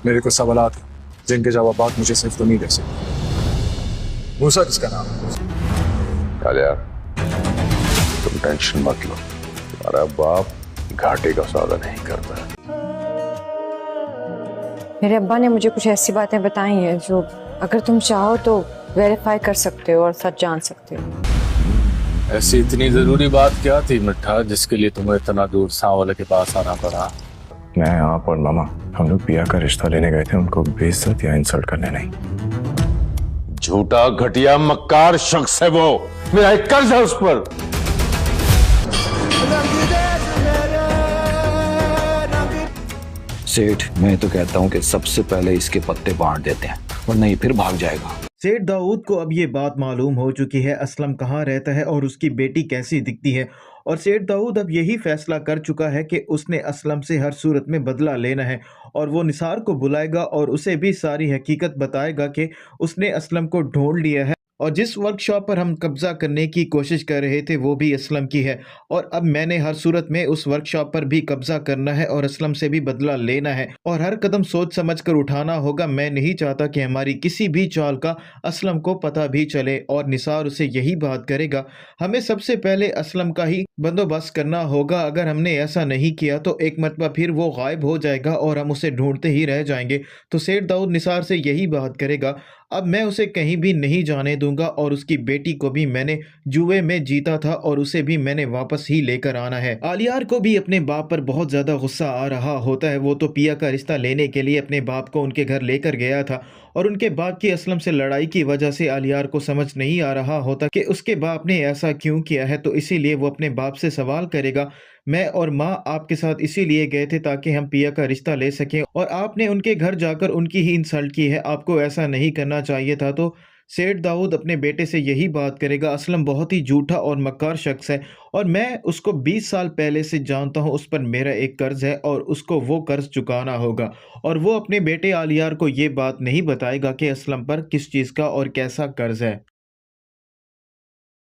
मेरे को सवालात हैं जिनके जवाब मुझे सिर्फ तुम ही दे सकते। मूसा किसका नाम है? चल यार, तुम टेंशन मत लो, तुम्हारा बाप घाटे का सौदा नहीं करता। मेरे अब्बा ने मुझे कुछ ऐसी बातें बताई हैं जो अगर तुम चाहो तो वेरीफाई कर सकते हो और सच जान सकते हो। ऐसी इतनी जरूरी बात क्या थी मिठा जिसके लिए तुम्हें इतना दूर सांवले के पास आना पड़ा? मैं, आप और मामा हम लोग पिया का रिश्ता लेने गए थे, उनको बेइज्जत या इंसल्ट करने नहीं। झूठा घटिया मक्कार शख्स है वो, मेरा एक कर्ज है उस पर। सेठ, मैं तो कहता हूँ कि सबसे पहले इसके पत्ते बांट देते हैं, वरना ये फिर भाग जाएगा। सेठ दाऊद को अब ये बात मालूम हो चुकी है असलम कहाँ रहता है और उसकी बेटी कैसी दिखती है, और सेठ दाऊद अब यही फैसला कर चुका है कि उसने असलम से हर सूरत में बदला लेना है और वो निसार को बुलाएगा और उसे भी सारी हकीकत बताएगा कि उसने असलम को ढूंढ लिया है और जिस वर्कशॉप पर हम कब्जा करने की कोशिश कर रहे थे वो भी असलम की है, और अब मैंने हर सूरत में उस वर्कशॉप पर भी कब्जा करना है और असलम से भी बदला लेना है और हर कदम सोच समझ कर उठाना होगा। मैं नहीं चाहता कि हमारी किसी भी चाल का असलम को पता भी चले और निसार उसे यही बात करेगा। हमें सबसे पहले असलम का ही बंदोबस्त करना होगा। अगर हमने ऐसा नहीं किया तो एक मरतबा फिर वो गायब हो जाएगा और हम उसे ढूंढते ही रह जाएंगे। तो सेठ दाऊद निसार से यही बात करेगा। अब मैं उसे कहीं भी नहीं जाने दूंगा और उसकी बेटी को भी मैंने जुए में जीता था और उसे भी मैंने वापस ही लेकर आना है। आलियार को भी अपने बाप पर बहुत ज़्यादा गुस्सा आ रहा होता है। वो तो पिया का रिश्ता लेने के लिए अपने बाप को उनके घर लेकर गया था और उनके बाप की असलम से लड़ाई की वजह से आलियार को समझ नहीं आ रहा होता कि उसके बाप ने ऐसा क्यों किया है, तो इसीलिए वो अपने बाप से सवाल करेगा। मैं और माँ आपके साथ इसीलिए गए थे ताकि हम पिया का रिश्ता ले सकें और आपने उनके घर जाकर उनकी ही इंसल्ट की है, आपको ऐसा नहीं करना चाहिए था। तो सेठ दाऊद अपने बेटे से यही बात करेगा। असलम बहुत ही झूठा और मक्कार शख्स है और मैं उसको 20 साल पहले से जानता हूँ। उस पर मेरा एक कर्ज है और उसको वो कर्ज चुकाना होगा और वो अपने बेटे आलियार को ये बात नहीं बताएगा कि असलम पर किस चीज़ का और कैसा कर्ज है।